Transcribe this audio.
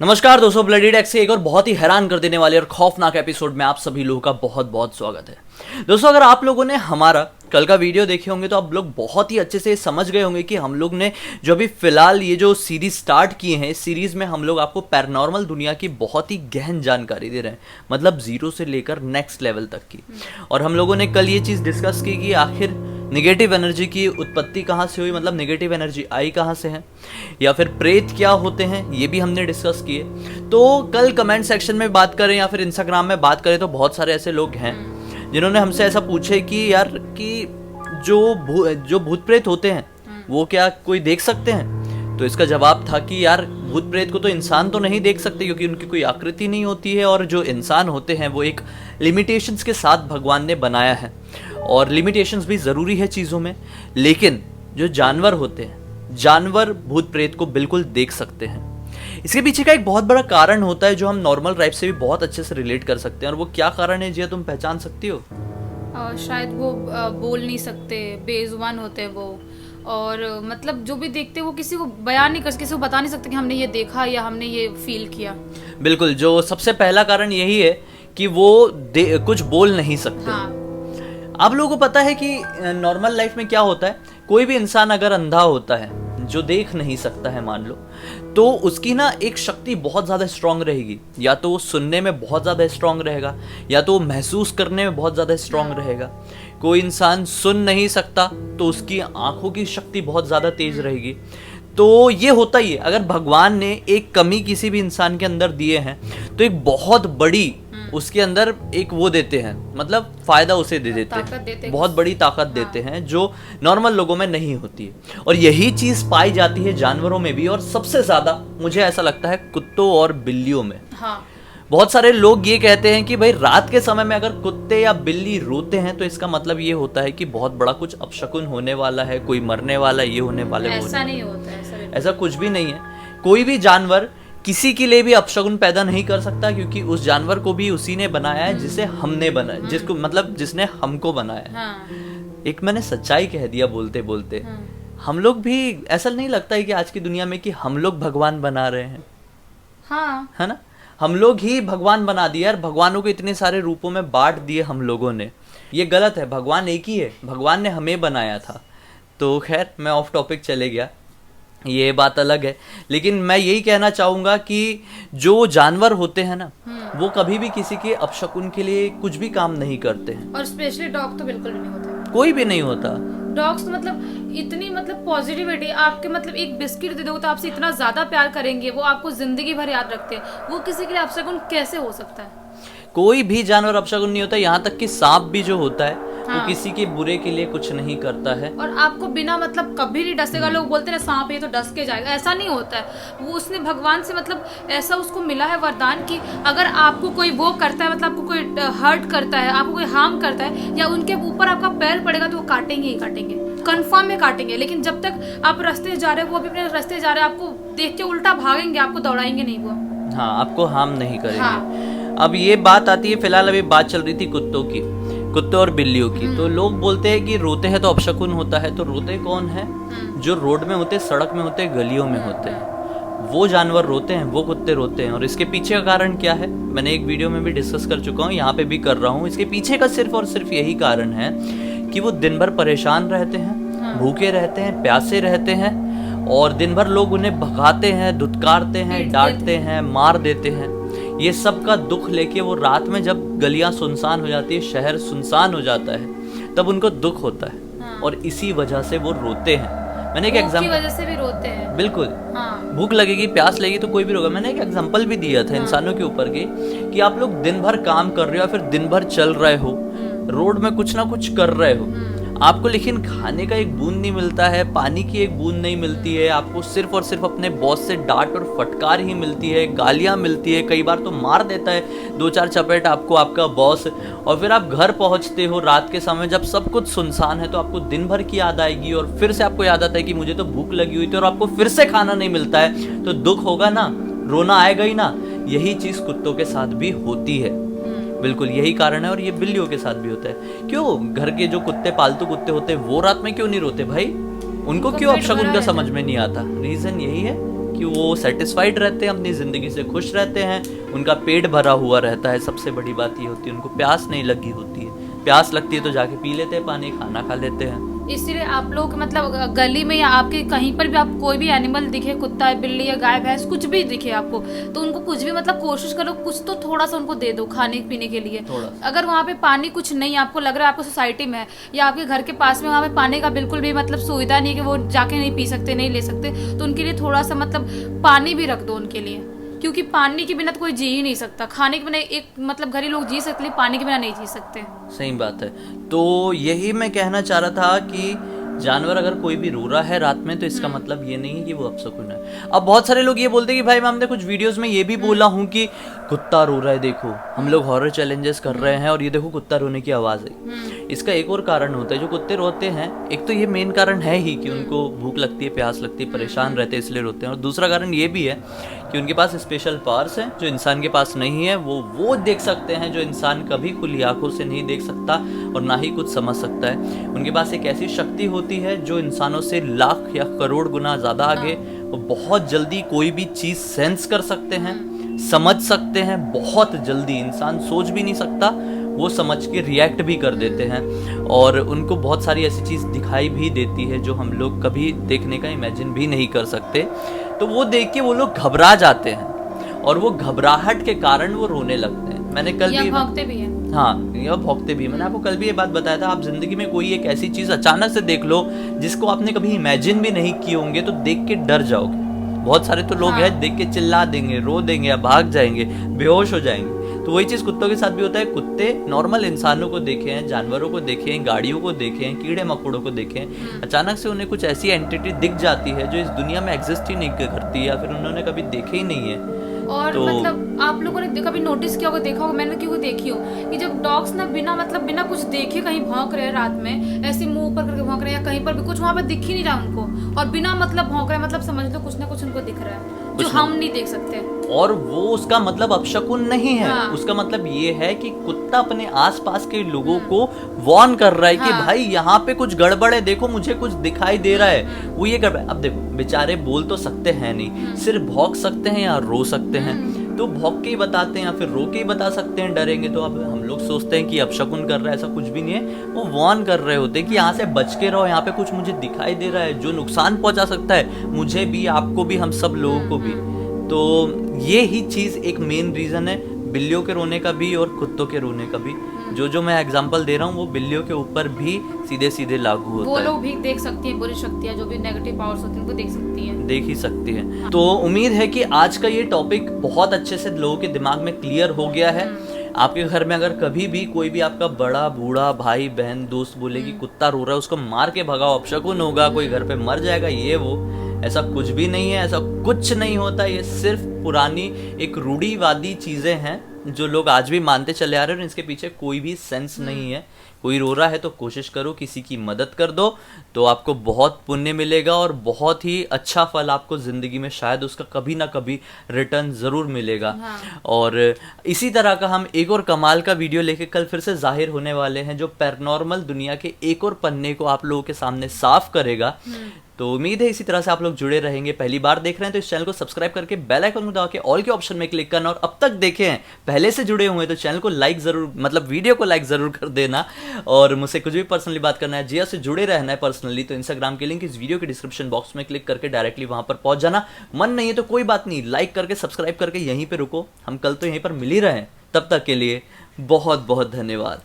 नमस्कार दोस्तों, ब्लडी डेक्स के एक और बहुत ही हैरान कर देने वाले और खौफनाक एपिसोड में आप सभी लोगों का बहुत बहुत स्वागत है। दोस्तों, अगर आप लोगों ने हमारा कल का वीडियो देखे होंगे तो आप लोग बहुत ही अच्छे से समझ गए होंगे कि हम लोग ने जो अभी फिलहाल ये जो सीरीज स्टार्ट किए हैं, इस सीरीज में हम लोग आपको पैरानॉर्मल दुनिया की बहुत ही गहन जानकारी दे रहे हैं, मतलब जीरो से लेकर नेक्स्ट लेवल तक की। और हम लोगों ने कल ये चीज़ डिस्कस की कि आखिर नेगेटिव एनर्जी की उत्पत्ति कहाँ से हुई, मतलब नेगेटिव एनर्जी आई कहाँ से है, या फिर प्रेत क्या होते हैं, ये भी हमने डिस्कस किए। तो कल कमेंट सेक्शन में बात करें या फिर इंस्टाग्राम में बात करें तो बहुत सारे ऐसे लोग हैं जिन्होंने हमसे ऐसा पूछे कि यार कि जो भूत प्रेत होते हैं वो क्या कोई देख सकते हैं। तो इसका जवाब था कि यार भूत प्रेत को तो इंसान तो नहीं देख सकते क्योंकि उनकी कोई आकृति नहीं होती है, और जो इंसान होते हैं वो एक लिमिटेशंस के साथ भगवान ने बनाया है, और लिमिटेशंस भी ज़रूरी है चीज़ों में। लेकिन जो जानवर होते हैं, जानवर भूत प्रेत को बिल्कुल देख सकते हैं। इसके पीछे का एक बहुत बड़ा कारण होता है जो हम नॉर्मल लाइफ से भी बहुत अच्छे से रिलेट कर सकते हैं, और वो क्या कारण है जिया तुम पहचान सकती हो? शायद वो बोल नहीं सकते, बेजुबान होते हैं वो, और मतलब जो भी देखते हैं वो किसी को बयान नहीं कर सकते, किसी को बता नहीं सकते कि हमने ये देखा या हमने ये फील किया। बिल्कुल, जो सबसे पहला कारण यही है कि वो कुछ बोल नहीं सकते। हाँ। आप लोगों को पता है कि नॉर्मल लाइफ में क्या होता है, कोई भी इंसान अगर अंधा होता है, जो देख नहीं सकता है मान लो, तो उसकी ना एक शक्ति बहुत ज़्यादा स्ट्रांग रहेगी। या तो वो सुनने में बहुत ज़्यादा स्ट्रांग रहेगा, या तो वो महसूस करने में बहुत ज़्यादा स्ट्रांग रहेगा। कोई इंसान सुन नहीं सकता तो उसकी आंखों की शक्ति बहुत ज़्यादा तेज रहेगी। तो ये होता ही है, अगर भगवान ने एक कमी किसी भी इंसान के अंदर दिए हैं तो एक बहुत बड़ी उसके अंदर एक वो देते हैं, मतलब फायदा उसे दे देते हैं, बहुत बड़ी ताकत देते हैं जो नॉर्मल लोगों में नहीं होती है। और यही चीज पाई जाती है जानवरों में भी, और सबसे ज्यादा मुझे ऐसा लगता है कुत्तों और बिल्लियों में। हाँ। बहुत सारे लोग ये कहते हैं कि भाई रात के समय में अगर कुत्ते या बिल्ली रोते हैं तो इसका मतलब ये होता है कि बहुत बड़ा कुछ अपशकुन होने वाला है, कोई मरने वाला, ये होने वाला है। ऐसा नहीं होता है, ऐसा कुछ भी नहीं है। कोई भी जानवर किसी के लिए भी अपशगुन पैदा नहीं कर सकता, क्योंकि उस जानवर को भी उसी ने बनाया है जिसे हमने बनाया, जिसको मतलब जिसने हमको बनाया है। हाँ। एक मैंने सच्चाई कह दिया बोलते बोलते। हम लोग भी, ऐसा नहीं लगता है कि आज की दुनिया में कि हम लोग भगवान बना रहे हैं? हाँ। है ना, हम लोग ही भगवान बना दिए यार। भगवानों को इतने सारे रूपों में बांट दिए हम लोगों ने। ये गलत है, भगवान एक ही है, भगवान ने हमें बनाया था। तो खैर, मैं ऑफ टॉपिक चले गया, ये बात अलग है। लेकिन मैं यही कहना चाहूंगा कि जो जानवर होते हैं ना, वो कभी भी किसी के अपशकुन के लिए कुछ भी काम नहीं करते हैं। और स्पेशली डॉग तो बिल्कुल भी नहीं होते, कोई भी नहीं होता। डॉग्स तो मतलब इतनी मतलब पॉजिटिविटी, आपके मतलब एक बिस्किट दे दो तो आपसे इतना ज्यादा प्यार करेंगे, वो आपको जिंदगी भर याद रखते हैं। वो किसी के लिए अपशकुन कैसे हो सकता है? कोई भी जानवर अपशकुन नहीं होता, यहाँ तक कि सांप भी जो होता है हाँ। वो किसी के बुरे के लिए कुछ नहीं करता है। और आपको बिना मतलब कभी नहीं डसेगा। लोग बोलते हैं सांप ये तो डस के जाएगा, ऐसा नहीं होता है। वो उसने भगवान से मतलब ऐसा उसको मिला है वरदान कि अगर आपको कोई वो करता है, मतलब आपको कोई हर्ट करता है, आपको कोई हार्म करता है, या उनके ऊपर आपका पैर पड़ेगा तो वो काटेंगे ही काटेंगे, कन्फर्म में काटेंगे। लेकिन जब तक आप रास्ते जा रहे हो, वो भी अपने रास्ते जा रहे हैं, आपको देख के उल्टा भागेंगे, आपको दौड़ाएंगे नहीं वो। हाँ, आपको हार्म नहीं करेंगे। हाँ। अब ये बात आती है, फिलहाल अभी बात चल रही थी कुत्तों की, कुत्तों और बिल्लियों की। तो लोग बोलते हैं कि रोते हैं तो अपशकुन होता है। तो रोते कौन है? जो रोड में होते, सड़क में होते, गलियों में होते हैं, वो जानवर रोते हैं, वो कुत्ते रोते हैं। और इसके पीछे का कारण क्या है, मैंने एक वीडियो में भी डिस्कस कर चुका हूँ, यहाँ पे भी कर रहा हूँ। इसके पीछे का सिर्फ और सिर्फ यही कारण है कि वो दिन भर परेशान रहते हैं, भूखे रहते हैं, प्यासे रहते हैं, और दिन भर लोग उन्हें भगाते हैं, धुतकारते हैं, डांटते हैं, मार देते हैं। ये सब का दुख लेके वो रात में जब गलियां सुनसान हो जाती है, शहर सुनसान हो जाता है, तब उनको दुख होता है। हाँ। और इसी वजह से वो रोते हैं। मैंने एक एग्जांपल, की वजह से भी रोते हैं। बिल्कुल। हाँ। भूख लगेगी, प्यास लगेगी तो कोई भी रोगा। मैंने एक एग्जांपल भी दिया था इंसानों के ऊपर के, कि आप लोग दिन भर काम कर रहे हो, फिर दिन भर चल रहे हो, रोड में कुछ ना कुछ कर रहे हो, आपको लेकिन खाने का एक बूंद नहीं मिलता है, पानी की एक बूंद नहीं मिलती है, आपको सिर्फ और सिर्फ अपने बॉस से डांट और फटकार ही मिलती है, गालियां मिलती है, कई बार तो मार देता है 2-4 चपेट आपको आपका बॉस। और फिर आप घर पहुंचते हो रात के समय, जब सब कुछ सुनसान है, तो आपको दिन भर की याद आएगी, और फिर से आपको याद आता है कि मुझे तो भूख लगी हुई थी, और आपको फिर से खाना नहीं मिलता है, तो दुख होगा ना, रोना आएगा ही ना। यही चीज कुत्तों के साथ भी होती है, बिल्कुल यही कारण है। और ये बिल्लियों के साथ भी होता है। क्यों घर के जो कुत्ते, पालतू कुत्ते होते हैं, वो रात में क्यों नहीं रोते भाई? उनको क्यों अपशगुन का समझ में नहीं आता? रीजन यही है कि वो सेटिस्फाइड रहते हैं, अपनी ज़िंदगी से खुश रहते हैं, उनका पेट भरा हुआ रहता है। सबसे बड़ी बात ये होती है उनको प्यास नहीं लगी होती है। प्यास लगती है तो जाके पी लेते हैं पानी, खाना खा लेते हैं। इसीलिए आप लोग मतलब गली में या आपके कहीं पर भी आप कोई भी एनिमल दिखे, कुत्ता बिल्ली या गाय भैंस कुछ भी दिखे आपको, तो उनको कुछ भी मतलब कोशिश करो कुछ तो थोड़ा सा उनको दे दो खाने पीने के लिए। अगर वहाँ पे पानी कुछ नहीं आपको लग रहा है, आपको सोसाइटी में है या आपके घर के पास में वहाँ पे पानी का बिल्कुल भी मतलब सुविधा नहीं है कि वो जाके नहीं पी सकते, नहीं ले सकते, तो उनके लिए थोड़ा सा मतलब पानी भी रख दो उनके लिए, क्योंकि पानी के बिना तो कोई जी ही नहीं सकता। खाने के बिना एक मतलब घरेलू लोग जी सकते, पानी के बिना नहीं जी सकते। सही बात है। तो यही मैं कहना चाह रहा था कि जानवर अगर कोई भी रो रहा है रात में तो इसका मतलब ये नहीं है कि वो अपशकुन है। अब बहुत सारे लोग ये बोलते हैं कि भाई हमने कुछ वीडियोस में ये भी बोला हूँ कि कुत्ता रो रहा है, देखो हम लोग हॉरर चैलेंजेस कर रहे हैं और ये देखो कुत्ता रोने की आवाज़ है। इसका एक और कारण होता है, जो कुत्ते रोते हैं, एक तो ये मेन कारण है ही कि उनको भूख लगती है, प्यास लगती है, परेशान रहते हैं इसलिए रोते हैं, और दूसरा कारण ये भी है कि उनके पास स्पेशल पावर्स हैं जो इंसान के पास नहीं है। वो देख सकते हैं जो इंसान कभी खुली आंखों से नहीं देख सकता और ना ही कुछ समझ सकता है। उनके पास एक ऐसी शक्ति होती है जो इंसानों से लाख या करोड़ गुना ज़्यादा आगे। वो बहुत जल्दी कोई भी चीज़ सेंस कर सकते हैं, समझ सकते हैं बहुत जल्दी। इंसान सोच भी नहीं सकता, वो समझ के रिएक्ट भी कर देते हैं, और उनको बहुत सारी ऐसी चीज़ दिखाई भी देती है जो हम लोग कभी देखने का इमेजिन भी नहीं कर सकते। तो वो देख के वो लोग घबरा जाते हैं और वो घबराहट के कारण वो रोने लगते हैं। मैंने कल भी भौंकते भी हैं। हाँ, ये भौंकते भी। मैंने आपको कल भी ये बात बताया था, आप जिंदगी में कोई एक ऐसी चीज़ अचानक से देख लो जिसको आपने कभी इमेजिन भी नहीं किए होंगे, तो देख के डर जाओगे। बहुत सारे तो लोग हैं देख के चिल्ला देंगे, रो देंगे या भाग जाएंगे, बेहोश हो जाएंगे। तो वही चीज़ कुत्तों के साथ भी होता है। कुत्ते नॉर्मल इंसानों को देखे हैं, जानवरों को देखे हैं, गाड़ियों को देखे हैं, कीड़े मकोड़ों को देखे हैं, अचानक से उन्हें कुछ ऐसी एंटिटी दिख जाती है जो इस दुनिया में एग्जिस्ट ही नहीं करती या फिर उन्होंने कभी देखे ही नहीं है। और तो मतलब आप लोगों ने कभी नोटिस किया होगा, देखा होगा, मैंने क्यों देखी हो कि जब डॉग्स ना बिना कुछ देखे कहीं भौंक रहे हैं रात में, ऐसे मुंह ऊपर करके भौंक रहे हैं या कहीं पर भी कुछ वहाँ पर दिख ही नहीं रहा उनको, और बिना मतलब भौंक रहे, मतलब समझ लो कुछ ना कुछ उनको दिख रहा है जो हम नहीं देख सकते। और वो उसका मतलब अपशकुन नहीं है। हाँ। उसका मतलब ये है कि कुत्ता अपने आसपास के लोगों को वार्न कर रहा है कि भाई यहाँ पे कुछ गड़बड़ है, देखो मुझे कुछ दिखाई दे रहा है। वो ये कर रहा है। अब देखो बेचारे बोल तो सकते हैं नहीं, सिर्फ भौंक सकते हैं या रो सकते हैं। तो भौंक के ही बताते हैं या फिर रो के ही बता सकते हैं, डरेंगे तो। अब हम लोग सोचते हैं कि अपशकुन कर रहा है, ऐसा कुछ भी नहीं है। वो वार्न कर रहे होते हैं कि यहाँ से बच के रहो, यहाँ पे कुछ मुझे दिखाई दे रहा है जो नुकसान पहुंचा सकता है, मुझे भी, आपको भी, हम सब लोगों को भी। तो ये ही चीज़ एक मेन रीज़न है बिल्लियों के रोने का भी और कुत्तों के रोने का भी। जो मैं एग्जांपल दे रहा हूँ वो बिल्लियों के ऊपर भी सीधे सीधे लागू होता है। वो लोग भी देख सकती हैं, बुरी शक्तियाँ जो भी नेगेटिव पावर्स होती हैं उनको देख सकती हैं, देख ही सकती हैं। हाँ। तो उम्मीद है कि आज का ये टॉपिक बहुत अच्छे से लोगों के दिमाग में क्लियर हो गया है। आपके घर में अगर कभी भी कोई भी आपका बड़ा बूढ़ा भाई बहन दोस्त बोले कि कुत्ता रो रहा है, उसको मार के भगाओ, अपशकुन होगा, कोई घर पे मर जाएगा, ये वो, ऐसा कुछ भी नहीं है, ऐसा कुछ नहीं होता। ये सिर्फ पुरानी एक रूढ़िवादी चीजें हैं जो लोग आज भी मानते चले आ रहे हैं और इसके पीछे कोई भी सेंस नहीं है। कोई रो रहा है तो कोशिश करो किसी की मदद कर दो, तो आपको बहुत पुण्य मिलेगा और बहुत ही अच्छा फल आपको ज़िंदगी में शायद उसका कभी ना कभी रिटर्न ज़रूर मिलेगा। हाँ। और इसी तरह का हम एक और कमाल का वीडियो लेके कल फिर से जाहिर होने वाले हैं जो पैरानॉर्मल दुनिया के एक और पन्ने को आप लोगों के सामने साफ करेगा। तो उम्मीद है इसी तरह से आप लोग जुड़े रहेंगे। पहली बार देख रहे हैं तो इस चैनल को सब्सक्राइब करके बेल आइकन को दबा के ऑल के ऑप्शन में क्लिक करना, और अब तक देखे हैं पहले से जुड़े हुए हैं तो चैनल को लाइक जरूर, मतलब वीडियो को लाइक जरूर कर देना। और मुझसे कुछ भी पर्सनली बात करना है, जिया से जुड़े रहना है पर्सनली, तो इंस्टाग्राम की लिंक इस वीडियो के डिस्क्रिप्शन बॉक्स में क्लिक करके डायरेक्टली वहां पर पहुंच जाना। मन नहीं है तो कोई बात नहीं, लाइक करके सब्सक्राइब करके यहीं पर रुको। हम कल तो यहीं पर मिल ही रहे हैं। तब तक के लिए बहुत बहुत धन्यवाद।